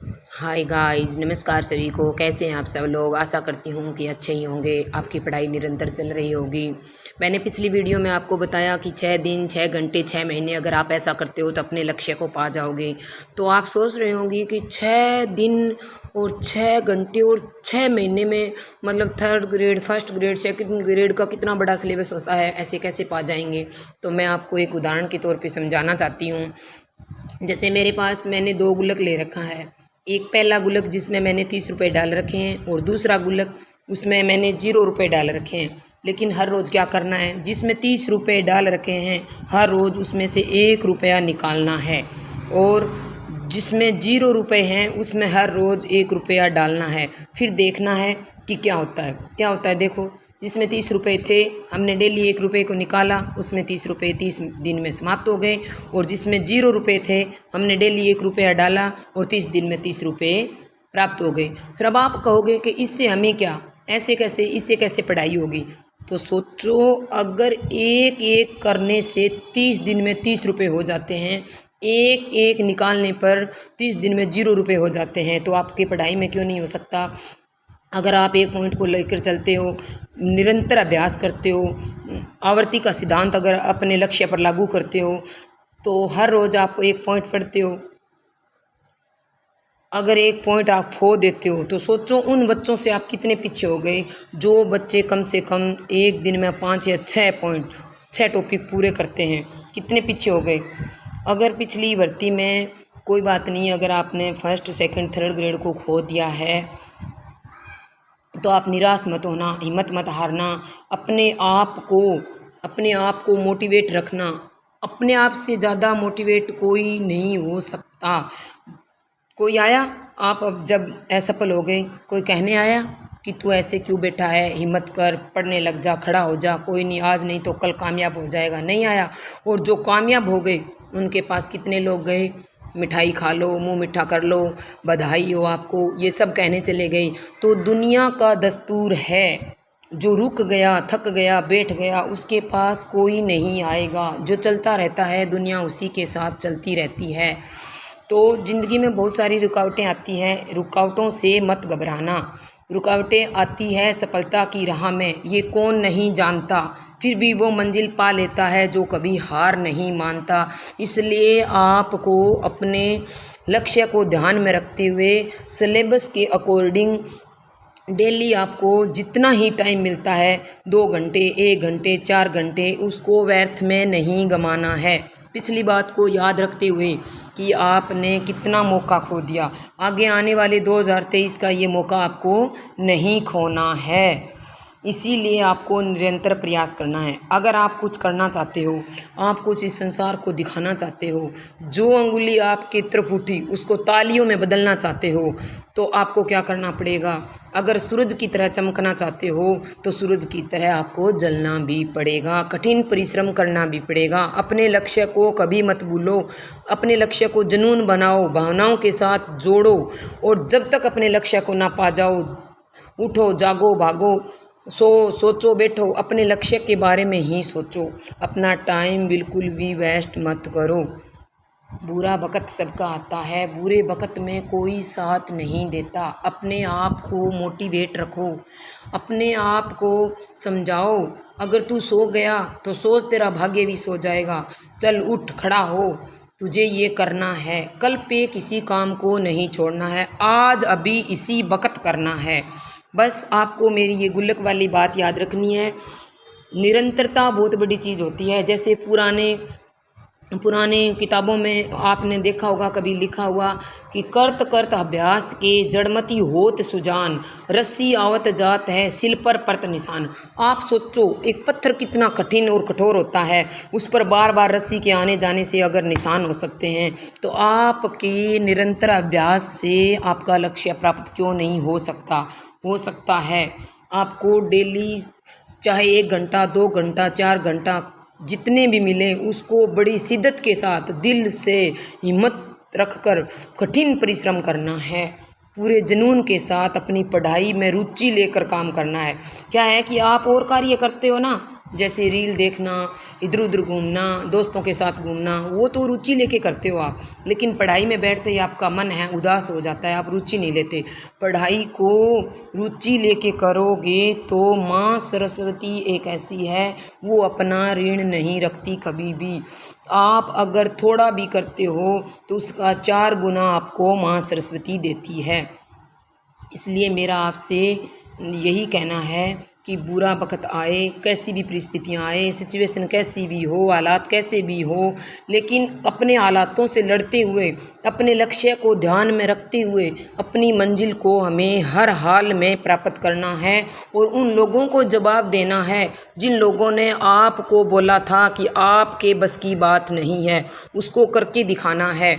Hi guys, नमस्कार सभी को। कैसे हैं आप सब लोग। आशा करती हूँ कि अच्छे ही होंगे। आपकी पढ़ाई निरंतर चल रही होगी। मैंने पिछली वीडियो में आपको बताया कि 6 दिन 6 घंटे 6 महीने अगर आप ऐसा करते हो तो अपने लक्ष्य को पा जाओगे। तो आप सोच रहे होंगे कि 6 दिन और 6 घंटे और 6 महीने में मतलब third grade, first grade, second grade का कितना बड़ा सिलेबस होता है, ऐसे कैसे पा जाएंगे। तो मैं आपको एक उदाहरण के तौर पर समझाना चाहती हूँ। जैसे मेरे पास मैंने 2 गुल्लक ले रखा है। एक पहला गुल्लक जिसमें मैंने 30 रुपये डाल रखे हैं और दूसरा गुल्लक उसमें मैंने 0 रुपये डाल रखे हैं। लेकिन हर रोज़ क्या करना है, जिसमें 30 रुपये डाल रखे हैं हर रोज़ उसमें से 1 रुपया निकालना है, और जिसमें 0 रुपये हैं उसमें हर रोज़ 1 रुपया डालना है। फिर देखना है कि क्या होता है। क्या होता है देखो, जिसमें 30 रुपये थे हमने डेली 1 रुपये को निकाला, उसमें 30 रुपये 30 दिन में समाप्त हो गए। और जिसमें 0 रुपये थे हमने डेली 1 रुपया डाला और 30 दिन में 30 रुपये प्राप्त हो गए। फिर अब आप कहोगे कि इससे हमें क्या, ऐसे कैसे, इससे कैसे पढ़ाई होगी। तो सोचो, अगर एक एक करने से 30 दिन में 30 रुपये हो जाते हैं, एक एक निकालने पर 30 दिन में 0 रुपये हो जाते हैं, तो आपकी पढ़ाई में क्यों नहीं हो सकता। अगर आप एक पॉइंट को लेकर चलते हो, निरंतर अभ्यास करते हो, आवर्ती का सिद्धांत अगर अपने लक्ष्य पर लागू करते हो, तो हर रोज़ आप एक पॉइंट पढ़ते हो। अगर एक पॉइंट आप खो देते हो तो सोचो उन बच्चों से आप कितने पीछे हो गए, जो बच्चे कम से कम एक दिन में 5 या 6 पॉइंट 6 टॉपिक पूरे करते हैं, कितने पीछे हो गए। अगर पिछली भर्ती में कोई बात नहीं, अगर आपने फर्स्ट सेकंड थर्ड ग्रेड को खो दिया है तो आप निराश मत होना, हिम्मत मत हारना। अपने आप को मोटिवेट रखना। अपने आप से ज़्यादा मोटिवेट कोई नहीं हो सकता। कोई आया, आप अब जब असफल हो गए, कोई कहने आया कि तू ऐसे क्यों बैठा है, हिम्मत कर, पढ़ने लग जा, खड़ा हो जा, कोई नहीं, आज नहीं तो कल कामयाब हो जाएगा, नहीं आया। और जो कामयाब हो गए उनके पास कितने लोग गए, मिठाई खा लो, मुंह मीठा कर लो, बधाई हो आपको, ये सब कहने चले गए। तो दुनिया का दस्तूर है, जो रुक गया, थक गया, बैठ गया, उसके पास कोई नहीं आएगा। जो चलता रहता है दुनिया उसी के साथ चलती रहती है। तो ज़िंदगी में बहुत सारी रुकावटें आती हैं, रुकावटों से मत घबराना। रुकावटें आती है सफलता की राह में, ये कौन नहीं जानता। फिर भी वो मंजिल पा लेता है जो कभी हार नहीं मानता। इसलिए आपको अपने लक्ष्य को ध्यान में रखते हुए सिलेबस के अकॉर्डिंग डेली आपको जितना ही टाइम मिलता है, 2 घंटे, 1 घंटे, 4 घंटे, उसको व्यर्थ में नहीं गंवाना है। पिछली बात को याद रखते हुए कि आपने कितना मौका खो दिया, आगे आने वाले 2023 का ये मौका आपको नहीं खोना है। इसीलिए आपको निरंतर प्रयास करना है। अगर आप कुछ करना चाहते हो, आप कुछ इस संसार को दिखाना चाहते हो, जो अंगुली आपकी तरफ उठी उसको तालियों में बदलना चाहते हो, तो आपको क्या करना पड़ेगा। अगर सूरज की तरह चमकना चाहते हो तो सूरज की तरह आपको जलना भी पड़ेगा, कठिन परिश्रम करना भी पड़ेगा। अपने लक्ष्य को कभी मत भूलो, अपने लक्ष्य को जुनून बनाओ, भावनाओं के साथ जोड़ो। और जब तक अपने लक्ष्य को ना पा जाओ, उठो, जागो, भागो, सोचो, बैठो, अपने लक्ष्य के बारे में ही सोचो। अपना टाइम बिल्कुल भी वेस्ट मत करो। बुरा वक़्त सबका आता है, बुरे वक़्त में कोई साथ नहीं देता। अपने आप को मोटिवेट रखो, अपने आप को समझाओ। अगर तू सो गया तो सोच, तेरा भाग्य भी सो जाएगा। चल उठ, खड़ा हो, तुझे ये करना है। कल पे किसी काम को नहीं छोड़ना है, आज अभी इसी वक़्त करना है। बस आपको मेरी ये गुल्लक वाली बात याद रखनी है। निरंतरता बहुत बड़ी चीज़ होती है। जैसे पुराने किताबों में आपने देखा होगा, कभी लिखा हुआ कि करत करत अभ्यास के जड़मती होत सुजान, रस्सी आवत जात है सिल पर परत निशान। आप सोचो, एक पत्थर कितना कठिन और कठोर होता है, उस पर बार बार रस्सी के आने जाने से अगर निशान हो सकते हैं, तो आपके निरंतर अभ्यास से आपका लक्ष्य प्राप्त क्यों नहीं हो सकता है। आपको डेली चाहे 1 घंटा, 2 घंटा, 4 घंटा, जितने भी मिले उसको बड़ी शिद्दत के साथ, दिल से हिम्मत रखकर कठिन परिश्रम करना है। पूरे जुनून के साथ अपनी पढ़ाई में रुचि लेकर काम करना है। क्या है कि आप और कार्य करते हो ना, जैसे रील देखना, इधर उधर घूमना, दोस्तों के साथ घूमना, वो तो रुचि लेके करते हो आप, लेकिन पढ़ाई में बैठते ही आपका मन है उदास हो जाता है, आप रुचि नहीं लेते। पढ़ाई को रुचि लेके करोगे तो माँ सरस्वती एक ऐसी है, वो अपना ऋण नहीं रखती कभी भी। आप अगर थोड़ा भी करते हो तो उसका 4 गुना आपको माँ सरस्वती देती है। इसलिए मेरा आपसे यही कहना है कि बुरा वक्त आए, कैसी भी परिस्थितियाँ आए, सिचुएशन कैसी भी हो, हालात कैसे भी हो, लेकिन अपने हालातों से लड़ते हुए, अपने लक्ष्य को ध्यान में रखते हुए अपनी मंजिल को हमें हर हाल में प्राप्त करना है और उन लोगों को जवाब देना है जिन लोगों ने आपको बोला था कि आपके बस की बात नहीं है, उसको करके दिखाना है।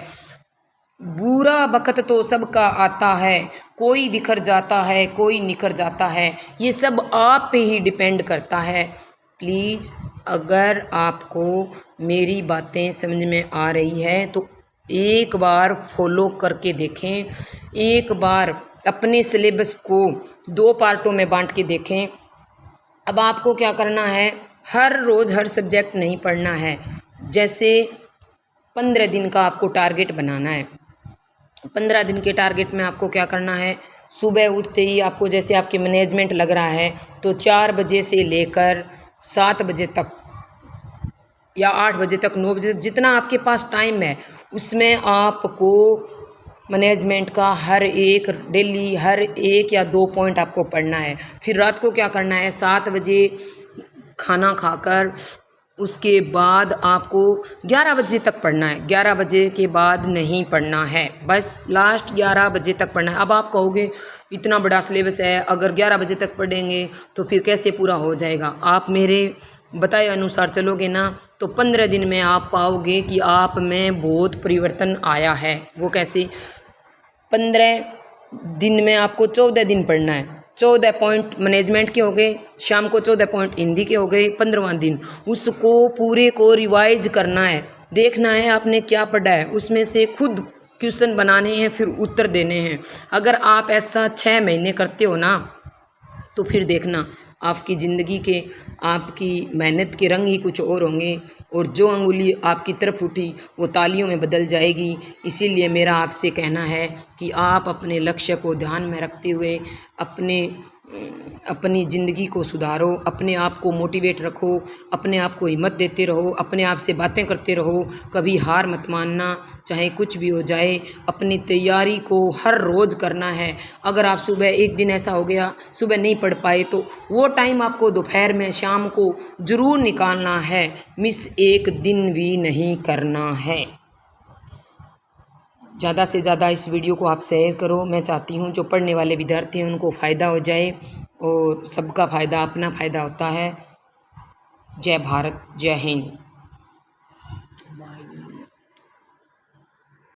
बुरा वक्त तो सबका आता है, कोई बिखर जाता है, कोई निखर जाता है, ये सब आप पे ही डिपेंड करता है। प्लीज़ अगर आपको मेरी बातें समझ में आ रही है तो एक बार फॉलो करके देखें, एक बार अपने सिलेबस को 2 पार्टों में बांट के देखें। अब आपको क्या करना है, हर रोज़ हर सब्जेक्ट नहीं पढ़ना है। जैसे 15 दिन का आपको टारगेट बनाना है। 15 दिन के टारगेट में आपको क्या करना है, सुबह उठते ही आपको, जैसे आपके मैनेजमेंट लग रहा है तो 4 बजे से लेकर 7 बजे तक या 8 बजे तक, 9 बजे तक, जितना आपके पास टाइम है उसमें आपको मैनेजमेंट का हर एक डेली हर 1 या 2 पॉइंट आपको पढ़ना है। फिर रात को क्या करना है, 7 बजे खाना खाकर उसके बाद आपको 11 बजे तक पढ़ना है। 11 बजे के बाद नहीं पढ़ना है, बस लास्ट 11 बजे तक पढ़ना है। अब आप कहोगे इतना बड़ा सिलेबस है, अगर 11 बजे तक पढ़ेंगे तो फिर कैसे पूरा हो जाएगा। आप मेरे बताए अनुसार चलोगे ना तो 15 दिन में आप पाओगे कि आप में बहुत परिवर्तन आया है। वो कैसे, 15 दिन में आपको 14 दिन पढ़ना है। 14 पॉइंट मैनेजमेंट के हो गए, शाम को 14 पॉइंट हिंदी के हो गए। 15वां दिन उसको पूरे को रिवाइज करना है, देखना है आपने क्या पढ़ा है, उसमें से खुद क्वेश्चन बनाने हैं, फिर उत्तर देने हैं। अगर आप ऐसा 6 महीने करते हो ना तो फिर देखना आपकी ज़िंदगी के, आपकी मेहनत के रंग ही कुछ और होंगे और जो अंगुली आपकी तरफ उठी वो तालियों में बदल जाएगी। इसीलिए मेरा आपसे कहना है कि आप अपने लक्ष्य को ध्यान में रखते हुए अपनी ज़िंदगी को सुधारो, अपने आप को मोटिवेट रखो, अपने आप को हिम्मत देते रहो, अपने आप से बातें करते रहो, कभी हार मत मानना, चाहे कुछ भी हो जाए। अपनी तैयारी को हर रोज़ करना है। अगर आप सुबह, एक दिन ऐसा हो गया सुबह नहीं पढ़ पाए तो वो टाइम आपको दोपहर में, शाम को ज़रूर निकालना है, मिस एक दिन भी नहीं करना है। ज़्यादा से ज़्यादा इस वीडियो को आप शेयर करो। मैं चाहती हूँ जो पढ़ने वाले विद्यार्थी हैं उनको फ़ायदा हो जाए और सबका फ़ायदा अपना फ़ायदा होता है। जय भारत, जय हिंद।